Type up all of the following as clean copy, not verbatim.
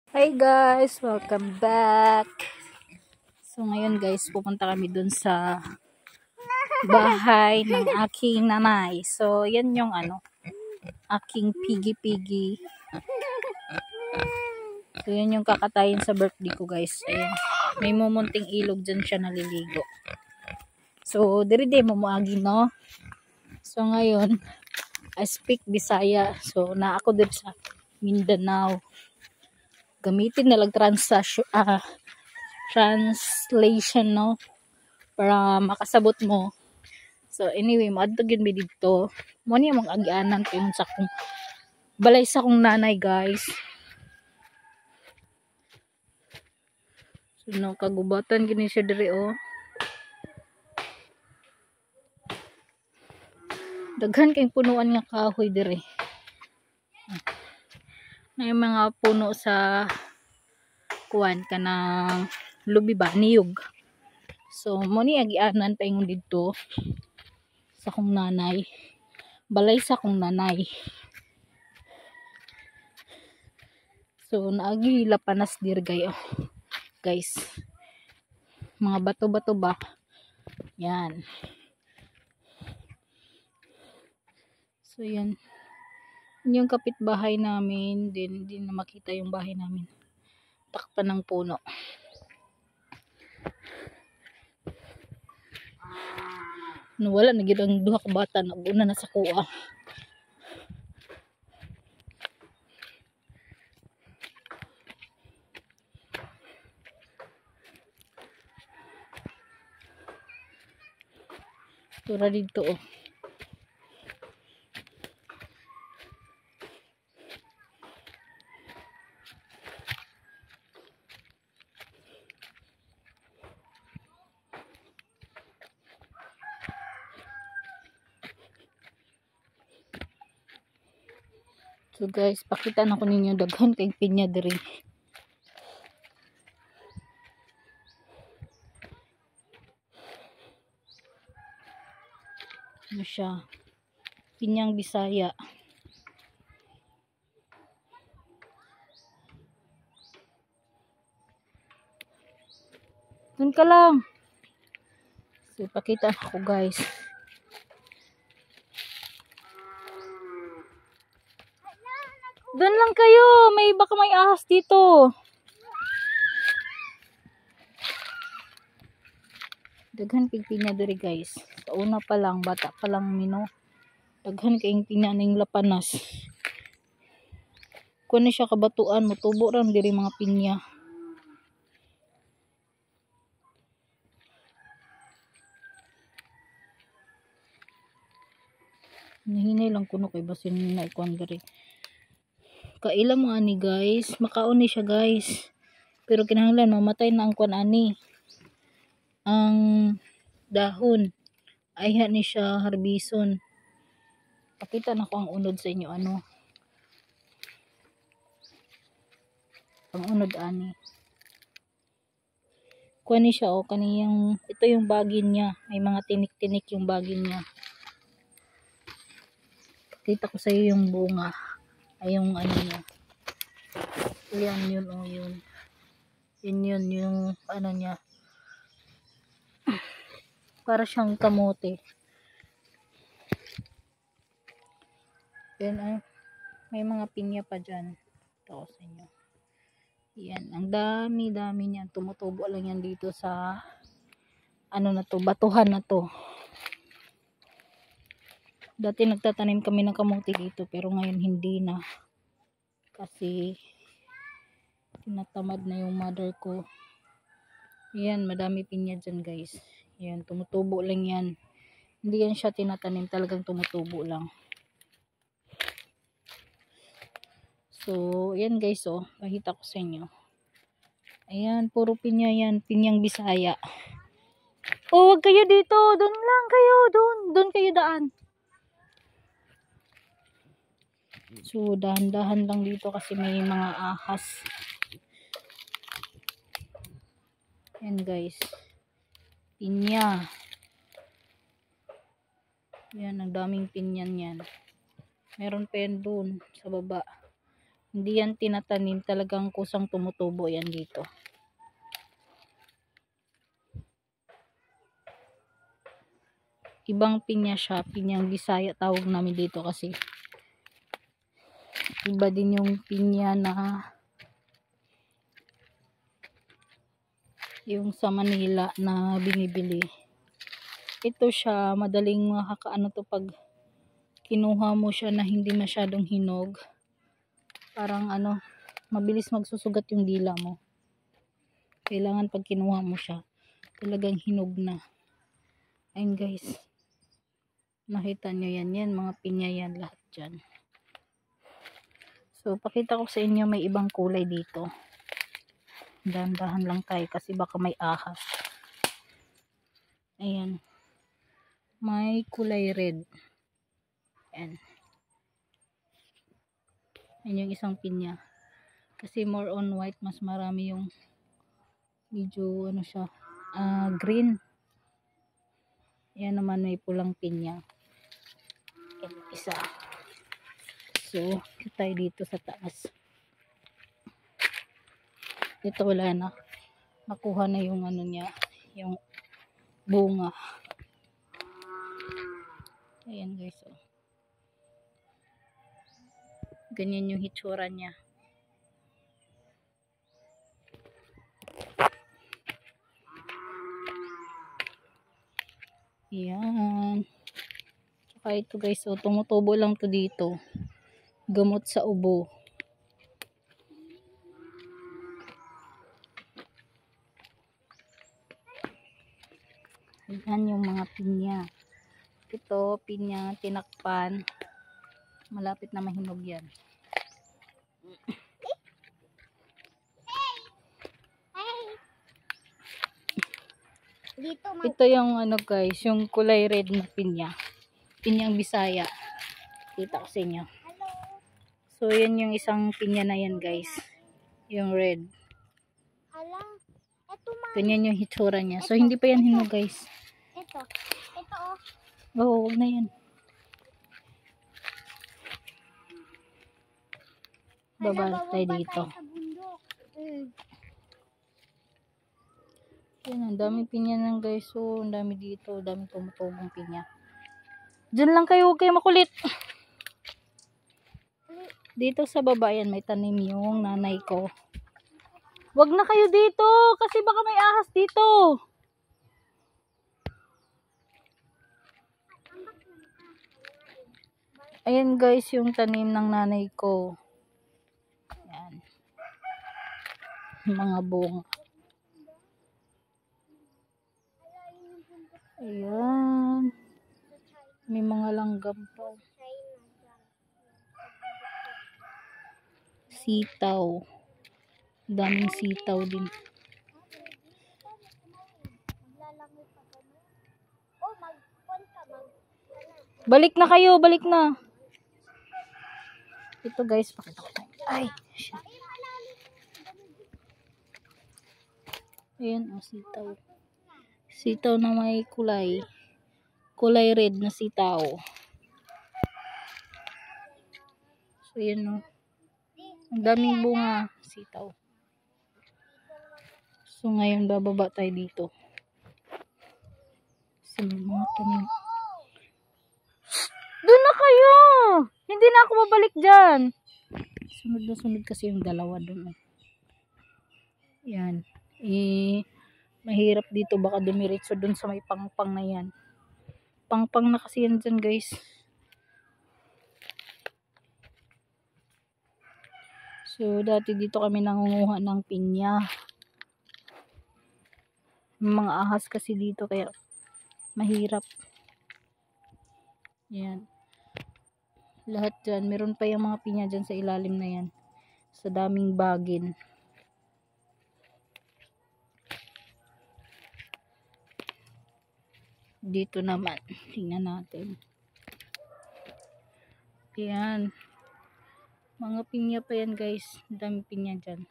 Hi guys, welcome back. So ngayon guys, pupunta kami dun sa bahay ng aking nanay. So yan yung aking pigi-pigi. So yan yung kakatayin sa birthday ko guys. Ayan. May mumunting ilog dyan siya naliligo. So diri mo moagi no. So ngayon, I speak Bisaya. So na ako dito sa Mindanao. Gamitin na lang translation no para makasabot mo. So anyway, maadto gyud mi didto. Mo ni among agianan kay sa kong balay sa kong nanay guys. So no kagubatan gini siya diri oh. Daghan kay punuan nga kahoy diri. May mga puno sa kuan kanang lubi ba niyog. So mo ni agianan paingon didto sa kong nanay. Balay sa kong nanay. So naagi lapanas dir guys. Mga bato-bato ba? Yan. So yan. Yung kapitbahay namin, din na makita yung bahay namin. Takpan ng puno. Wala na gid ang duha ka bata naguna na sa kuha. Tura dito oh. So guys, pakita na ko ninyo daghan kay pinya diri. Ano siya? Pinyang Bisaya. Dun ka lang. So pakita na ko guys. Doon lang kayo. Baka may ahas dito. Daghan kay pinya diri guys. Sa una pa lang, bata pa lang mino. Daghan kay pinya ning lapanas. Kuno siya kabatuan, mutubo ran diri mga pinya. Nahinay lang kuno kay basin na ikuan diri. Kaila mo ani guys, makaon ni siya guys. Pero kinahanglan mamatay na ang kuan ani. Ang dahon. Ayha ni siya harbison. Pakita na ko ang unod sa inyo ano. Ang unod ani. Kuan ni siya oh, kaniyang ito yung bagin niya. May mga tinik-tinik yung bagin niya. Pakita ko sa iyo yung bunga. Ay yung ano niya. Yan yun oh yun. Yun yung ano niya. Para siyang kamote. Yan ay may mga pinya pa dyan. Ito ko sa inyo. Yan. Ang dami niyan. Tumutubo lang yan dito sa ano na to. Batuhan na to. Dati nagtatanim kami ng kamote dito. Pero ngayon hindi na. Kasi tinatamad na yung mother ko. Yan. Madami pinya dyan guys. Yan. Tumutubo lang yan. Hindi yan siya tinatanim. Talagang tumutubo lang. So, yan guys oh. Pakita ko sa inyo. Ayan, puro pinya yan. Pinyang Bisaya. Oh, wag kayo dito. Doon lang kayo. Doon kayo daan. So, dahan-dahan lang dito kasi may mga ahas. Yan guys. Pinya. Yan, ang daming pinyan yan. Meron pa yan doon sa baba. Hindi yan tinatanim, talagang kusang tumutubo yan dito. Ibang pinya siya, pinyang Bisaya tawag namin dito kasi iba din yung pinya na yung sa Manila na binibili. Ito siya, madaling makakaano to pag kinuha mo siya na hindi masyadong hinog. Parang ano, mabilis magsusugat yung dila mo. Kailangan pag kinuha mo siya, talagang hinog na. Ayun guys. Nakita nyo yan, mga pinya yan lahat dyan. So, pakita ko sa inyo may ibang kulay dito. Dahan-dahan lang tayo kasi baka may ahas. Ayan. May kulay red. Ayan. Ayan yung isang pinya. Kasi more on white, mas marami yung medyo ano siya, green. Ayan naman may pulang pinya. Isa. So, tayo dito sa taas. Dito wala na. Nakuha na yung ano niya, yung bunga. Ayan guys. Oh. Ganyan yung hitsura niya. Ayan. Tsaka ito guys, so tumutubo lang to dito. Gamot sa ubo. Ayan yung mga pinya. Ito, pinya, tinakpan. Malapit na mahinog yan. Ito yung ano guys, yung kulay red na pinya. Pinyang Bisaya. Kita ko sa inyo. So, yan yung isang pinya na yan guys. Yung red. Ganyan yung hitsura niya. So, hindi pa yan hinog guys. Ito oh. Oo, huwag na yan. Babalik tayo dito. Yan, ang daming pinya lang guys. So, ang dami dito. Ang daming tumutubong pinya. Diyan lang kayo, huwag kayo makulit. Dito sa baba yan, may tanim yung nanay ko. Huwag na kayo dito, kasi baka may ahas dito. Ayan guys, yung tanim ng nanay ko. Ayan. Mga bunga. Ayan. May mga langgam pa. Sitaw. Daming sitaw din. Balik na kayo, balik na. Ito guys, pakita ko tayo. Ay, shit. Ayan, sitaw. Sitaw na may kulay. Kulay red na sitaw. So, yan o. Ang daming bunga sitaw. So, ngayon bababa tayo dito. So, may mga tanim. Doon na kayo! Hindi na ako babalik dyan. Sunod na sunod kasi yung dalawa doon. Yan. Mahirap dito. Baka dumiritso doon sa may pangpang na yan. Pangpang na kasi yan dyan guys. So, dati dito kami nangunguha ng pinya. Mga ahas kasi dito kaya mahirap. Yan. Lahat dyan. Meron pa yung mga pinya dyan sa ilalim na yan. Sa daming bagin. Dito naman. Tingnan natin. Yan. Mga pinya pa yan guys. Daming pinya dyan.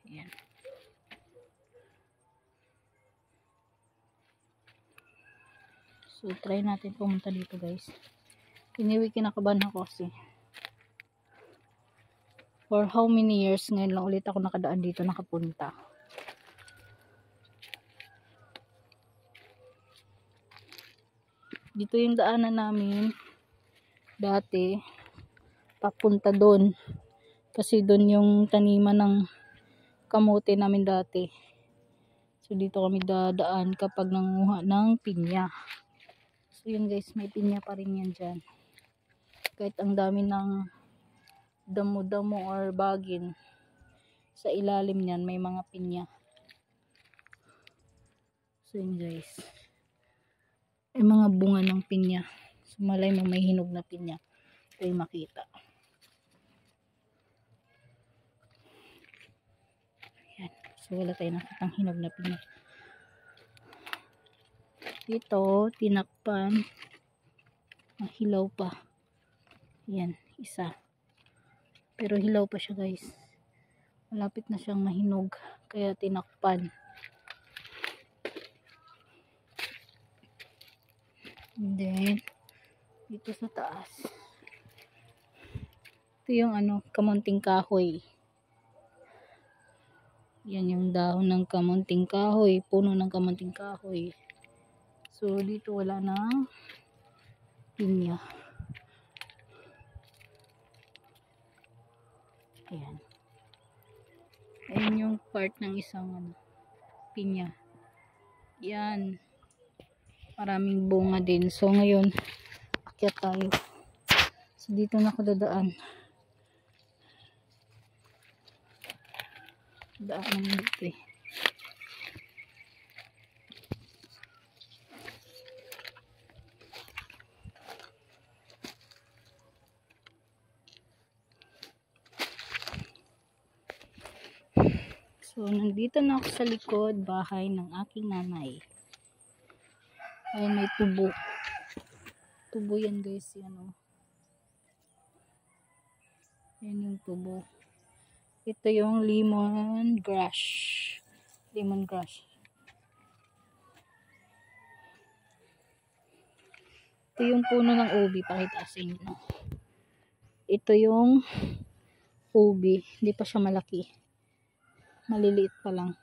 Yan. So, try natin pumunta dito guys. Anyway, kinakabahan ako kasi. For how many years ngayon lang ulit ako nakadaan dito, nakapunta. Dito yung daanan namin dati, papunta doon. Kasi doon yung taniman ng kamote namin dati. So dito kami dadaan kapag nanguha ng pinya. So yun guys, may pinya pa rin yan dyan. Kahit ang dami ng damo-damo or bagin, sa ilalim niyan may mga pinya. So yun guys, ay mga bunga ng pinya. So malay mo may hinog na pinya, ito yung makita. Yan. So wala tayong nakitang hinog na pinya. Dito tinakpan, hilaw pa. Yan, isa. Pero hilaw pa siya guys. Malapit na siyang mahinog. Kaya tinakpan. And then, dito sa taas. Ito yung kamunting kahoy. Yan yung dahon ng kamunting kahoy. Puno ng kamunting kahoy. So, dito wala na pinya. Ayan. Ayan yung part ng isang pinya. Yan. Maraming bunga din. So ngayon, akyat tayo. So dito na ako dadaan. Daan dito eh. So, nandito na ako sa likod bahay ng aking nanay. Ayun, may tubo. Tubo yan guys. Yan o. Yan yung tubo. Ito yung lemon grass. Lemon grass. Ito yung puno ng ubi. Pakita sa inyo. Ito yung ubi. Hindi pa siya malaki. Maliliit pa lang.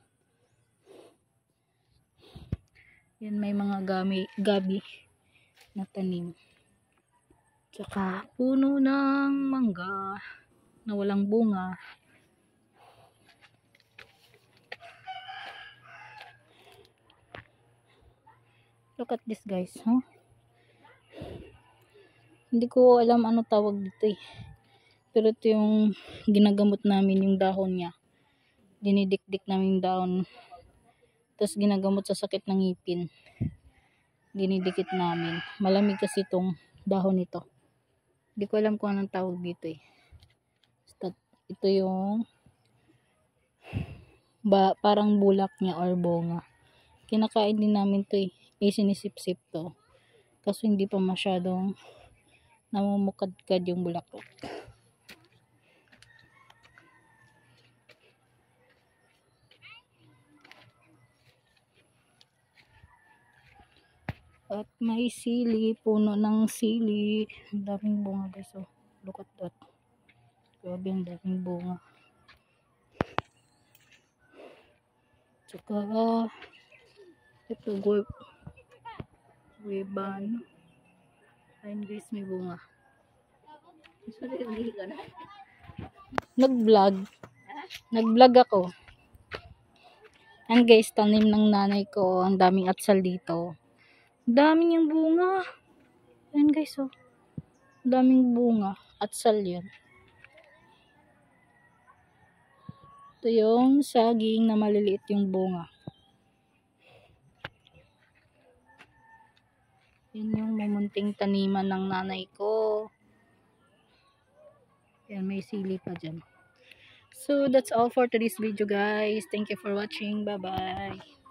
Yan, may mga gabi na tanim. Tsaka puno ng mangga na walang bunga. Look at this guys, huh? Hindi ko alam ano tawag dito eh. Pero ito yung ginagamot namin, yung dahon niya. Dinidikdik namin yung dahon. Tapos ginagamot sa sakit ng ngipin. Dinidikit namin. Malamig kasi itong dahon nito. Hindi ko alam kung anong tawag dito eh. Ito yung parang bulak niya or bunga. Kinakain din namin to eh. Sinisip-sip to. Kaso hindi pa masyadong namumukadkad yung bulaklak. At may sili, puno ng sili. Ang daming bunga guys. Oh. Look at that. Grabe ang daming bunga. Tsaka, ito gueban. Ayun guys, may bunga. Nag-vlog ako. Ayan guys, tanim ng nanay ko. Ang daming atsal dito. Daming yung bunga. Ayan guys, oh. Daming bunga. Atsal yun. Ito yung saging na maliliit yung bunga. Yan yung mumunting taniman ng nanay ko. Yan, may sili pa dyan. So, that's all for today's video guys. Thank you for watching. Bye-bye.